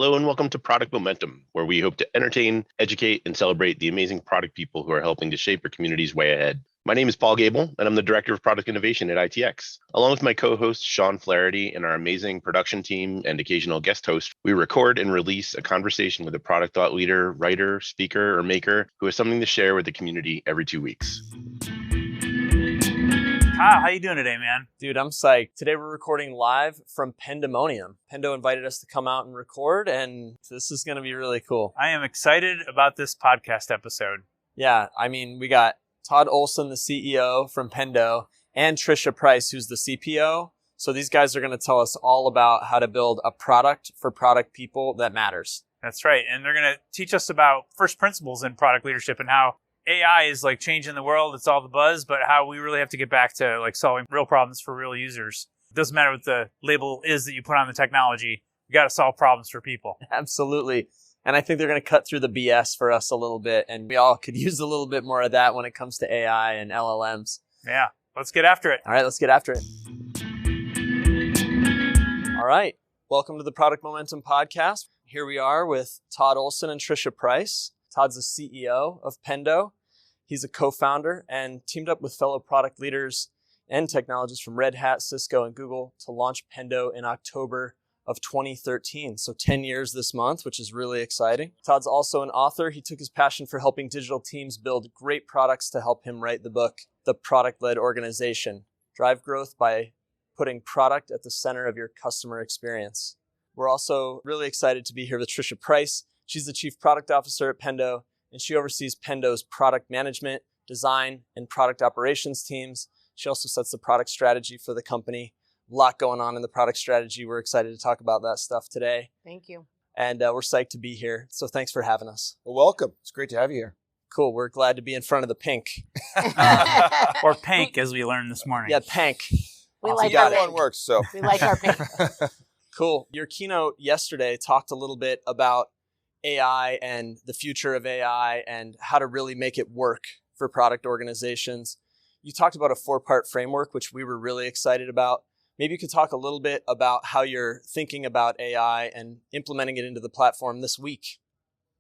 Hello and welcome to Product Momentum, where we hope to entertain, educate, and celebrate the amazing product people who are helping to shape your community's way ahead. My name is Paul Gable, and I'm the Director of Product Innovation at ITX. Along with my co-host, Sean Flaherty, and our amazing production team and occasional guest host, we record and release a conversation with a product thought leader, writer, speaker, or maker who has something to share with the community every 2 weeks. Kyle, how you doing today, man? Dude, I'm psyched. Today we're recording live from Pendemonium. Pendo invited us to come out and record, and this is going to be really cool. I am excited about this podcast episode. Yeah, I mean, we got Todd Olson, the CEO from Pendo, and Trisha Price, who's the CPO. So these guys are going to tell us all about how to build a product for product people that matters. That's right. And they're going to teach us about first principles in product leadership and how AI is like changing the world. It's all the buzz, but how we really have to get back to like solving real problems for real users. It doesn't matter what the label is that you put on the technology. You got to solve problems for people. Absolutely. And I think they're going to cut through the BS for us a little bit. And we all could use a little bit more of that when it comes to AI and LLMs. Yeah, let's get after it. All right, let's get after it. All right. Welcome to the Product Momentum Podcast. Here we are with Todd Olson and Trisha Price. Todd's the CEO of Pendo. He's a co-founder and teamed up with fellow product leaders and technologists from Red Hat, Cisco, and Google to launch Pendo in October of 2013. So 10 years this month, which is really exciting. Todd's also an author. He took his passion for helping digital teams build great products to help him write the book, The Product-Led Organization. Drive growth by putting product at the center of your customer experience. We're also really excited to be here with Trisha Price. She's the Chief Product Officer at Pendo, and she oversees Pendo's product management, design, and product operations teams. She also sets the product strategy for the company. A lot going on in the product strategy. We're excited to talk about that stuff today. Thank you. And we're psyched to be here. So thanks for having us. Well, welcome. It's great to have you here. Cool. We're glad to be in front of the pink. Or pank, as we learned this morning. Yeah, pank. We Awesome. like You got our it. pink. One works, so. We like our pink. Cool. Your keynote yesterday talked a little bit about AI and the future of AI and how to really make it work for product organizations. You talked about a 4-part framework, which we were really excited about. Maybe you could talk a little bit about how you're thinking about AI and implementing it into the platform this week.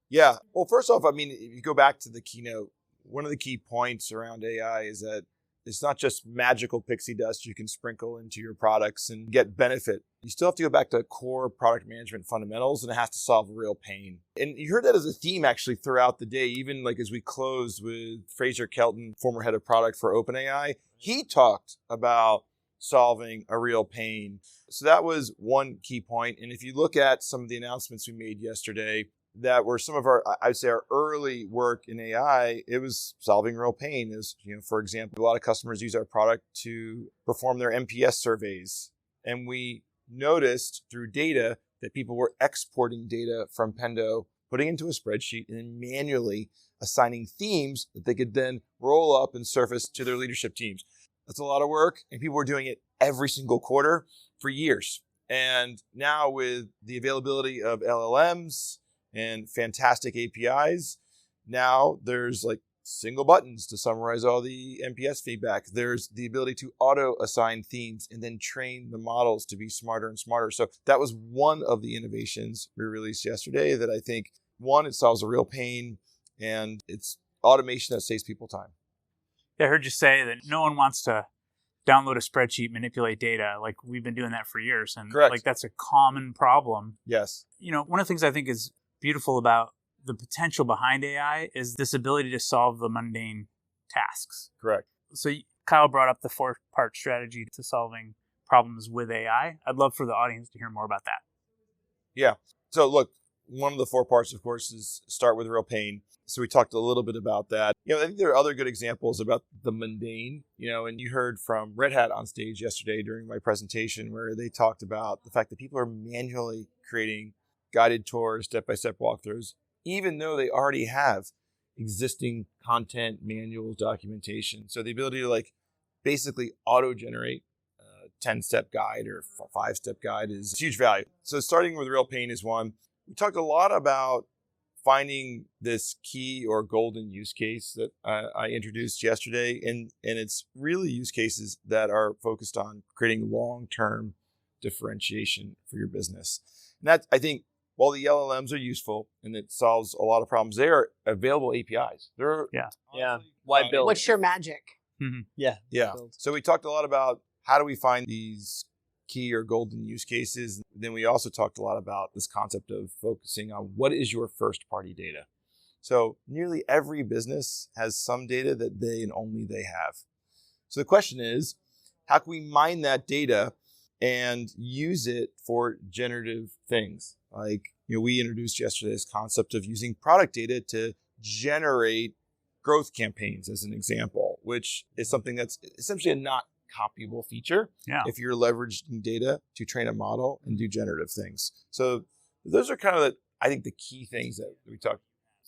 Yeah. Well, first off, I mean, if you go back to the keynote, one of the key points around AI is that it's not just magical pixie dust you can sprinkle into your products and get benefit. You still have to go back to core product management fundamentals, and it has to solve real pain. And you heard that as a theme actually throughout the day, even like as we closed with Fraser Kelton, former head of product for OpenAI. He talked about solving a real pain. So that was one key point. And if you look at some of the announcements we made yesterday, that were some of our, I'd say our early work in AI, it was solving real pain. Is, for example, a lot of customers use our product to perform their NPS surveys. And we noticed through data that people were exporting data from Pendo, putting into a spreadsheet, and then manually assigning themes that they could then roll up and surface to their leadership teams. That's a lot of work, and people were doing it every single quarter for years. And now with the availability of LLMs and fantastic APIs, now there's like single buttons to summarize all the NPS feedback. There's the ability to auto-assign themes and then train the models to be smarter and smarter. So that was one of the innovations we released yesterday that I think, one, it solves a real pain, and it's automation that saves people time. I heard you say that no one wants to download a spreadsheet, manipulate data. Like we've been doing that for years. And Correct. Like that's a common problem. Yes. One of the things I think is beautiful about the potential behind AI is this ability to solve the mundane tasks. Correct. So Kyle brought up the 4-part strategy to solving problems with AI. I'd love for the audience to hear more about that. Yeah. So look, one of the 4 parts, of course, is start with real pain. So we talked a little bit about that. I think there are other good examples about the mundane, and you heard from Red Hat on stage yesterday during my presentation where they talked about the fact that people are manually creating guided tours, step-by-step walkthroughs, even though they already have existing content, manuals, documentation. So the ability to basically auto-generate a 10-step guide or 5-step guide is huge value. So starting with real pain is one. We talked a lot about finding this key or golden use case that I introduced yesterday. And it's really use cases that are focused on creating long-term differentiation for your business. And that, I think, while the LLMs are useful and it solves a lot of problems, they are available APIs. They're Why build? What's your magic? Yeah. So we talked a lot about how do we find these key or golden use cases. Then we also talked a lot about this concept of focusing on what is your first party data. So nearly every business has some data that they and only they have. So the question is, how can we mine that data and use it for generative things? Like, we introduced yesterday this concept of using product data to generate growth campaigns as an example, which is something that's essentially a not copyable feature if you're leveraging data to train a model and do generative things. So those are kind of, I think, the key things that we talked.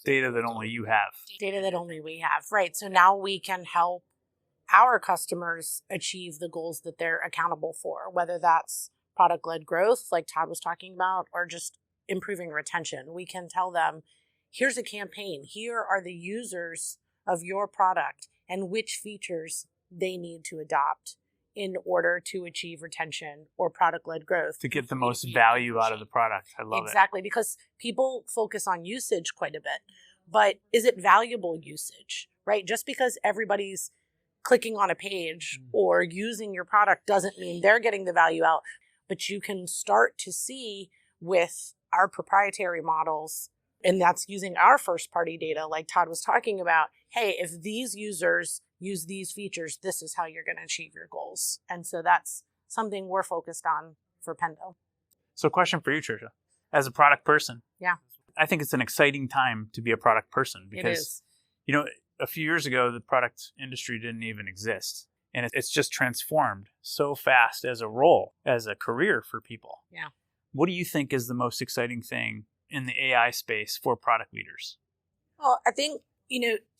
Data that only you have. Data that only we have, right? So now we can help our customers achieve the goals that they're accountable for, whether that's product-led growth, like Todd was talking about, or just improving retention. We can tell them, here's a campaign. Here are the users of your product and which features they need to adopt in order to achieve retention or product-led growth. To get the most value out of the product. I love it. Exactly, because people focus on usage quite a bit. But is it valuable usage, right? Just because everybody's clicking on a page or using your product doesn't mean they're getting the value out. But you can start to see with our proprietary models, and that's using our first-party data, like Todd was talking about, hey, if these users use these features, this is how you're going to achieve your goals. And so that's something we're focused on for Pendo. So question for you, Trisha. As a product person, I think it's an exciting time to be a product person because, a few years ago, the product industry didn't even exist. And it's just transformed so fast as a role, as a career for people. Yeah. What do you think is the most exciting thing in the AI space for product leaders? Well, I think,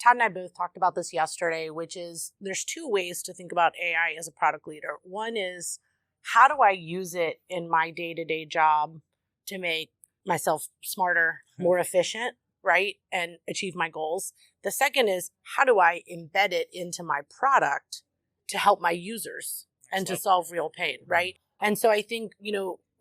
Todd and I both talked about this yesterday, which is there's two ways to think about AI as a product leader. One is, how do I use it in my day-to-day job to make myself smarter, more efficient, right? And achieve my goals. The second is, how do I embed it into my product to help my users and to solve real pain, right? And so I think,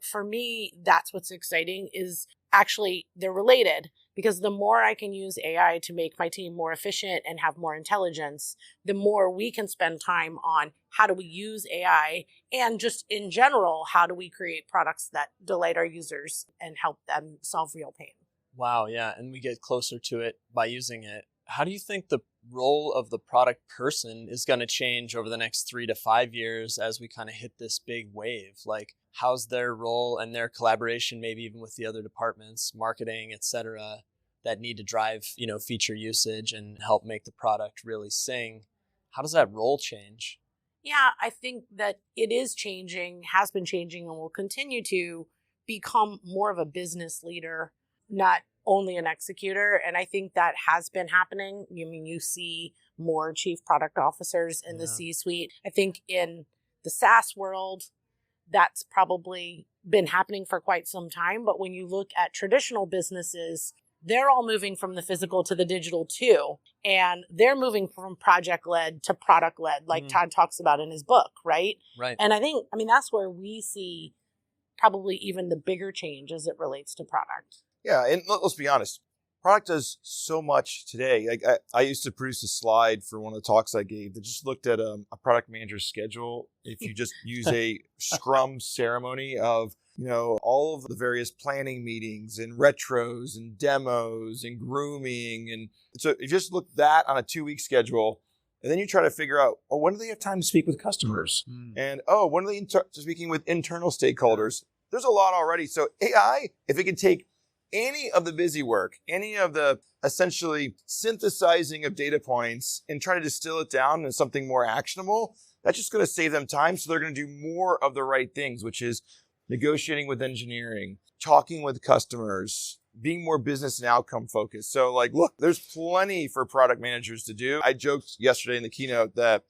for me, that's what's exciting is actually they're related, because the more I can use AI to make my team more efficient and have more intelligence, the more we can spend time on how do we use AI, and just in general, how do we create products that delight our users and help them solve real pain. Wow, yeah, and we get closer to it by using it. How do you think the role of the product person is going to change over the next 3 to 5 years as we kind of hit this big wave? Like, how's their role and their collaboration, maybe even with the other departments, marketing, et cetera, that need to drive, feature usage and help make the product really sing? How does that role change? Yeah, I think that it is changing, has been changing, and will continue to become more of a business leader, not only an executor. And I think that has been happening. You see more chief product officers in the C-suite. I think in the SaaS world, that's probably been happening for quite some time. But when you look at traditional businesses, they're all moving from the physical to the digital too. And they're moving from project-led to product-led, like Todd talks about in his book, right? Right. And I think, that's where we see probably even the bigger change as it relates to product. Yeah, and let's be honest. Product does so much today. Like I used to produce a slide for one of the talks I gave that just looked at a product manager's schedule. If you just use a Scrum ceremony of, all of the various planning meetings and retros and demos and grooming. And so if you just look that on a 2-week schedule, and then you try to figure out, when do they have time to speak with customers? And, when are they speaking with internal stakeholders? There's a lot already. So AI, if it can take any of the busy work, any of the essentially synthesizing of data points and try to distill it down into something more actionable, that's just going to save them time. So they're going to do more of the right things, which is negotiating with engineering, talking with customers, being more business and outcome focused. So look, there's plenty for product managers to do. I joked yesterday in the keynote that,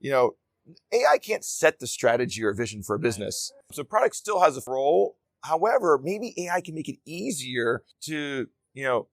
AI can't set the strategy or vision for a business. So product still has a role. However, maybe AI can make it easier to,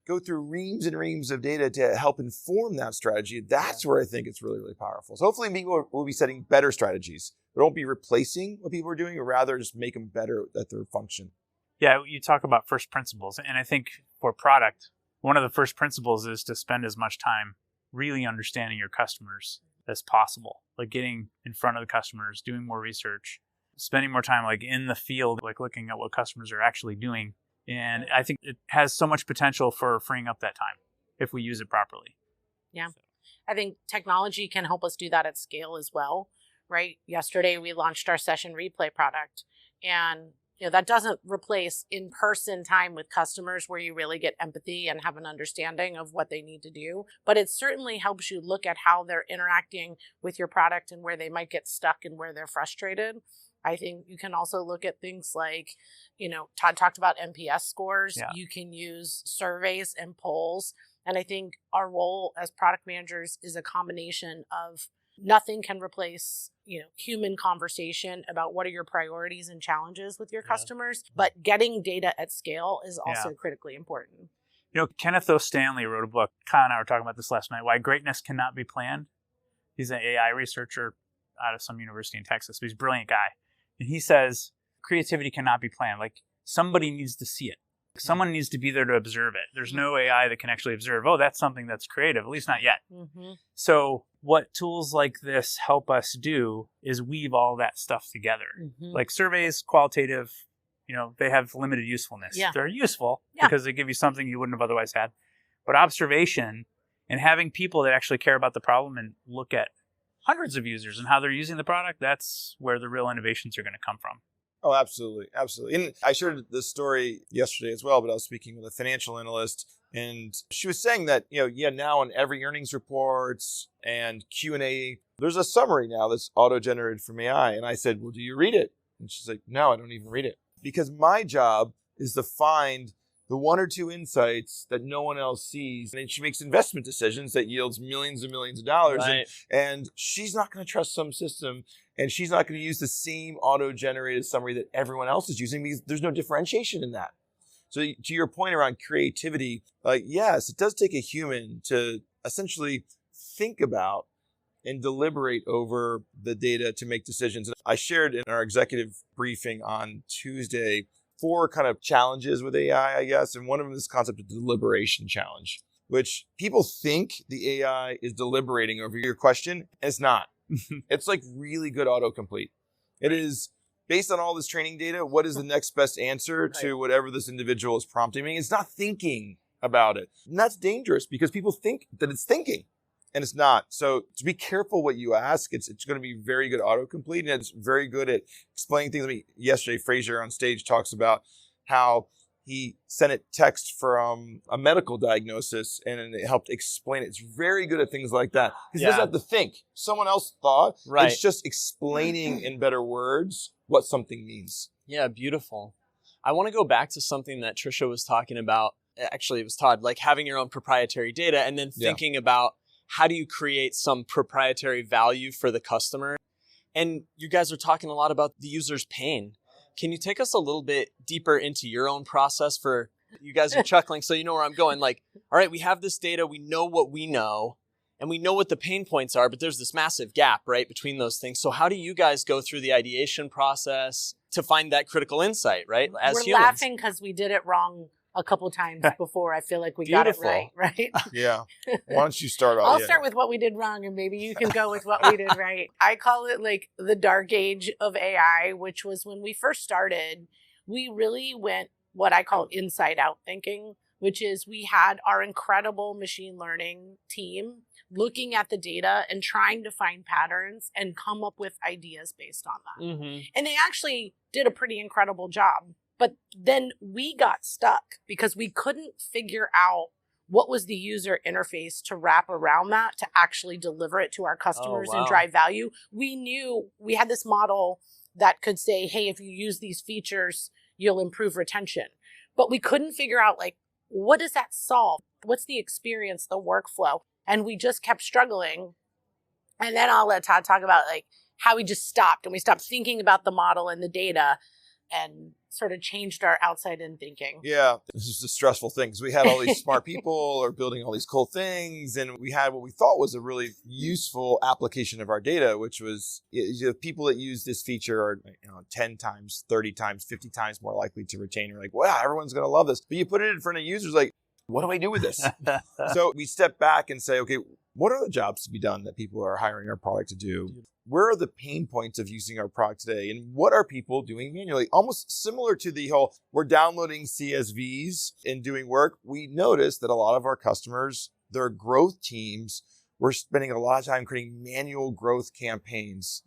go through reams and reams of data to help inform that strategy. That's where I think it's really, really powerful. So hopefully people will be setting better strategies. It won't be replacing what people are doing, or rather just make them better at their function. Yeah, you talk about first principles. And I think for product, one of the first principles is to spend as much time really understanding your customers as possible. Like getting in front of the customers, doing more research, spending more time like in the field, like looking at what customers are actually doing. And I think it has so much potential for freeing up that time if we use it properly. Yeah. I think technology can help us do that at scale as well, right? Yesterday, we launched our session replay product, and that doesn't replace in-person time with customers where you really get empathy and have an understanding of what they need to do. But it certainly helps you look at how they're interacting with your product and where they might get stuck and where they're frustrated. I think you can also look at things like, Todd talked about NPS scores. Yeah. You can use surveys and polls. And I think our role as product managers is a combination of nothing can replace, human conversation about what are your priorities and challenges with your customers, but getting data at scale is also critically important. Kenneth O. Stanley wrote a book. Kyle and I were talking about this last night, Why Greatness Cannot Be Planned. He's an AI researcher out of some university in Texas, but he's a brilliant guy. And he says, creativity cannot be planned. Like somebody needs to see it. Someone needs to be there to observe it. There's no AI that can actually observe, that's something that's creative, at least not yet. Mm-hmm. So what tools like this help us do is weave all that stuff together. Mm-hmm. Like surveys, qualitative, they have limited usefulness. Yeah. They're useful because they give you something you wouldn't have otherwise had. But observation and having people that actually care about the problem and look at hundreds of users and how they're using the product, that's where the real innovations are going to come from. Oh, absolutely. Absolutely. And I shared this story yesterday as well, but I was speaking with a financial analyst, and she was saying that, now in every earnings reports and Q&A, there's a summary now that's auto-generated from AI. And I said, well, do you read it? And she's like, no, I don't even read it. Because my job is to find the one or two insights that no one else sees. And she makes investment decisions that yields millions and millions of dollars. Right. And she's not going to trust some system, and she's not going to use the same auto-generated summary that everyone else is using because there's no differentiation in that. So to your point around creativity, yes, it does take a human to essentially think about and deliberate over the data to make decisions. And I shared in our executive briefing on Tuesday 4 kind of challenges with AI, I guess. And one of them is this concept of deliberation challenge, which people think the AI is deliberating over your question. And it's not. It's like really good autocomplete. It is based on all this training data. What is the next best answer to whatever this individual is prompting me? It's not thinking about it. And that's dangerous because people think that it's thinking. And it's not. So to be careful what you ask, it's going to be very good autocomplete, and it's very good at explaining things. I mean, yesterday, Fraser on stage talks about how he sent it text from a medical diagnosis, and it helped explain it. It's very good at things like that. Because he doesn't have to think. Someone else thought. Right. It's just explaining in better words what something means. Yeah, beautiful. I want to go back to something that Trisha was talking about. Actually, it was Todd, like having your own proprietary data and then thinking about how do you create some proprietary value for the customer? And you guys are talking a lot about the user's pain. Can you take us a little bit deeper into your own process for, you guys are chuckling, so you know where I'm going. Like, all right, we have this data, we know what we know, and we know what the pain points are, but there's this massive gap, right, between those things. So how do you guys go through the ideation process to find that critical insight, right, as We're humans? laughing because we did it wrong a couple times before. I feel like we got it right? Yeah. Why don't you start off? I'll start with what we did wrong, and maybe you can go with what we did right. I call it like the dark age of AI, which was when we first started, we really went what I call inside out thinking, which is we had our incredible machine learning team looking at the data and trying to find patterns and come up with ideas based on that. Mm-hmm. And they actually did a pretty incredible job. But then we got stuck because we couldn't figure out what was the user interface to wrap around that to actually deliver it to our customers and drive value. We knew we had this model that could say, hey, if you use these features, you'll improve retention. But we couldn't figure out, like, what does that solve? What's the experience, the workflow? And we just kept struggling. And then I'll let Todd talk about, like, how we just stopped and we stopped thinking about the model and the data. and sort of changed our outside in thinking. Yeah, this is a stressful thing because we had all these smart people or building all these cool things, and we had what we thought was a really useful application of our data, which was people that use this feature are 10 times, 30 times, 50 times more likely to retain. You're like, wow, everyone's going to love this. But you put it in front of users like, what do I do with this? So we step back and say, okay, what are the jobs to be done that people are hiring our product to do? Where are the pain points of using our product today? And what are people doing manually? Almost similar to the whole, we're downloading CSVs and doing work. We noticed that a lot of our customers, their growth teams, were spending a lot of time creating manual growth campaigns.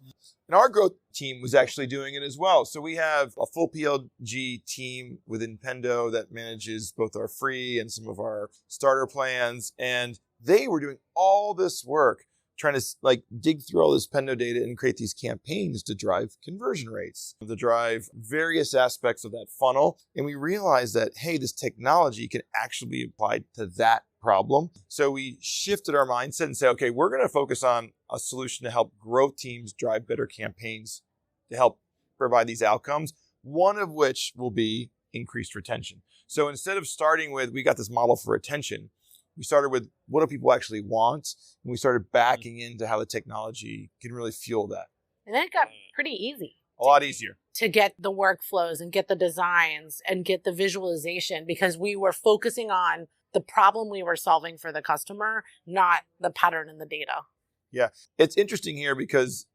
And our growth team was actually doing it as well. So we have a full PLG team within Pendo that manages both our free and some of our starter plans. And they were doing all this work trying to dig through all this Pendo data and create these campaigns to drive conversion rates, to drive various aspects of that funnel. And we realized that, hey, this technology can actually be applied to that problem. So we shifted our mindset and said, okay, we're going to focus on a solution to help growth teams drive better campaigns to help provide these outcomes, one of which will be increased retention. So instead of starting with, we got this model for retention, we started with what do people actually want? And we started backing into how the technology can really fuel that. And then it got pretty easy. A lot easier. To get the workflows and get the designs and get the visualization, because we were focusing on the problem we were solving for the customer, not the pattern in the data. Yeah. It's interesting here because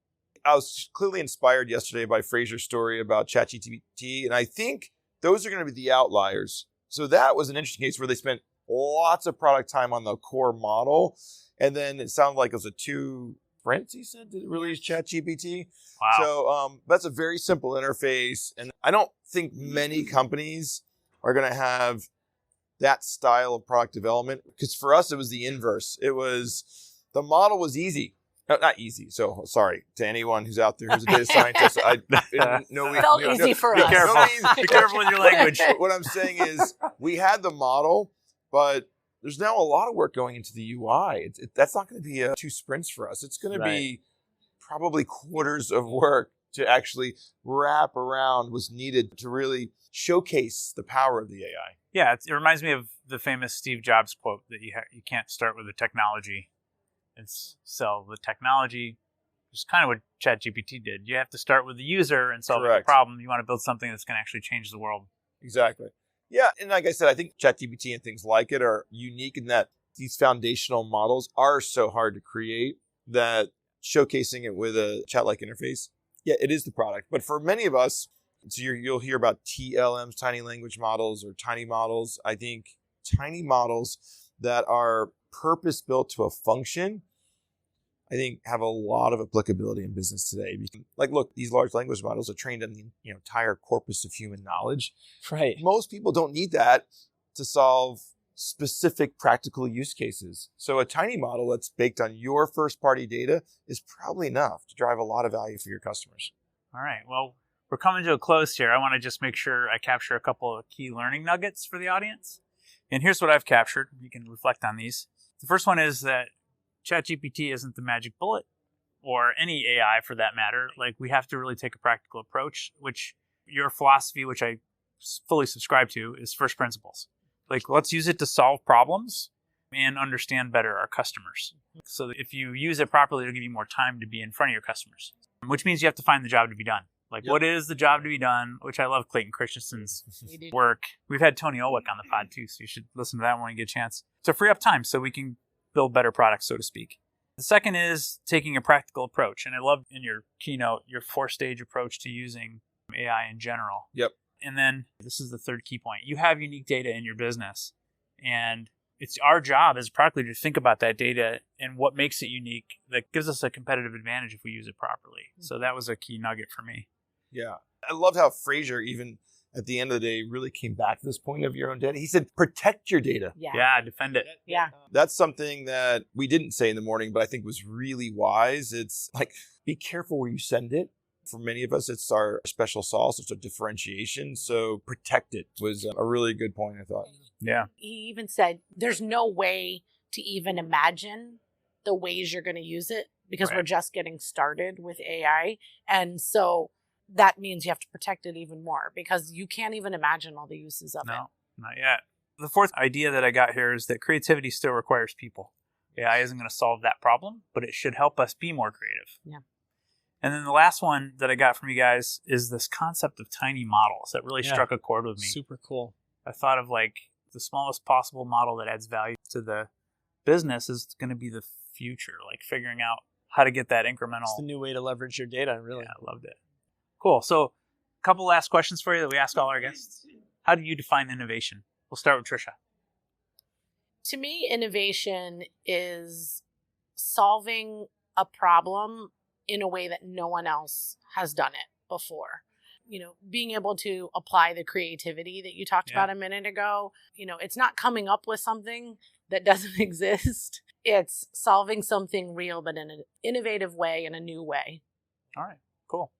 I was clearly inspired yesterday by Fraser's story about ChatGPT. And I think those are going to be the outliers. So that was an interesting case where they spent lots of product time on the core model. And then it sounded like it was a 2 sprints, he said, to release ChatGPT. Wow. So that's a very simple interface. And I don't think many companies are going to have that style of product development, because for us, it was the inverse. It was, the model was easy. Not easy. So sorry to anyone who's out there who's a data scientist. Felt easy for us. Be careful. Be careful with your language. What I'm saying is we had the model, but there's now a lot of work going into the UI. That's not going to be 2 sprints for us. It's going to be probably quarters of work to actually wrap around what's needed to really showcase the power of the AI. Yeah, it reminds me of the famous Steve Jobs quote that you can't start with the technology and sell the technology, which is kind of what ChatGPT did. You have to start with the user and solve the problem. You want to build something that's going to actually change the world. Exactly. Yeah, and like I said, I think ChatGPT and things like it are unique in that these foundational models are so hard to create that showcasing it with a chat-like interface, yeah, it is the product. But for many of us, so you'll hear about TLMs, tiny language models, or tiny models. I think tiny models that are purpose-built to a function, I think have a lot of applicability in business today. Like, look, these large language models are trained on the entire corpus of human knowledge. Right. Most people don't need that to solve specific practical use cases. So a tiny model that's baked on your first-party data is probably enough to drive a lot of value for your customers. All right. Well, we're coming to a close here. I want to just make sure I capture a couple of key learning nuggets for the audience. And here's what I've captured. You can reflect on these. The first one is that ChatGPT isn't the magic bullet, or any AI for that matter. Like, we have to really take a practical approach, which your philosophy, which I fully subscribe to, is first principles. Like, let's use it to solve problems and understand better our customers. So that if you use it properly, it'll give you more time to be in front of your customers, which means you have to find the job to be done. Like, what is the job to be done? Which I love Clayton Christensen's work. We've had Tony Olwick on the pod too, so you should listen to that when you get a chance. To free up time so we can build better products, so to speak. The second is taking a practical approach. And I love in your keynote, your 4-stage approach to using AI in general. Yep. And then this is the third key point. You have unique data in your business. And it's our job as a product leader to think about that data and what makes it unique that gives us a competitive advantage if we use it properly. So that was a key nugget for me. Yeah. I loved how Fraser, even at the end of the day, really came back to this point of your own data. He said, protect your data. Yeah, defend it. Yeah. That's something that we didn't say in the morning, but I think was really wise. It's like, be careful where you send it. For many of us, it's our special sauce. It's a differentiation. So protect it was a really good point, I thought. Yeah. He even said, there's no way to even imagine the ways you're going to use it because we're just getting started with AI. And so that means you have to protect it even more because you can't even imagine all the uses of it. No, not yet. The fourth idea that I got here is that creativity still requires people. AI isn't going to solve that problem, but it should help us be more creative. Yeah. And then the last one that I got from you guys is this concept of tiny models that really struck a chord with me. Super cool. I thought of like the smallest possible model that adds value to the business is going to be the future, like figuring out how to get that incremental. It's the new way to leverage your data, really. Yeah, I loved it. Cool. So a couple last questions for you that we ask all our guests. How do you define innovation? We'll start with Trisha. To me, innovation is solving a problem in a way that no one else has done it before. Being able to apply the creativity that you talked about a minute ago. It's not coming up with something that doesn't exist. It's solving something real, but in an innovative way, in a new way. All right, cool.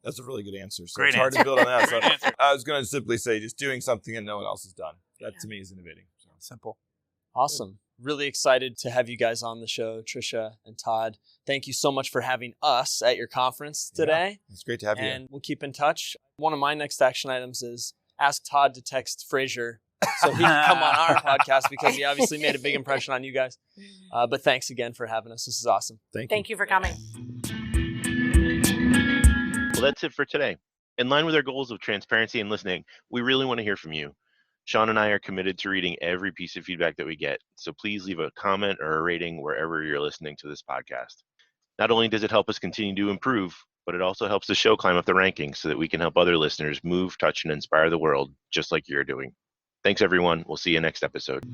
That's a really good answer. So Great it's hard answer. to build on that. So Great answer. I was going to simply say just doing something that no one else has done. That to me is innovating. So. Simple. Awesome. Really excited to have you guys on the show, Trisha and Todd. Thank you so much for having us at your conference today. It's great to have you. And we'll keep in touch. One of my next action items is ask Todd to text Fraser so he can come on our podcast because he obviously made a big impression on you guys. But thanks again for having us. This is awesome. Thank you for coming. Well, that's it for today. In line with our goals of transparency and listening, we really want to hear from you. Sean and I are committed to reading every piece of feedback that we get, so please leave a comment or a rating wherever you're listening to this podcast. Not only does it help us continue to improve, but it also helps the show climb up the rankings so that we can help other listeners move, touch, and inspire the world, just like you're doing. Thanks, everyone. We'll see you next episode.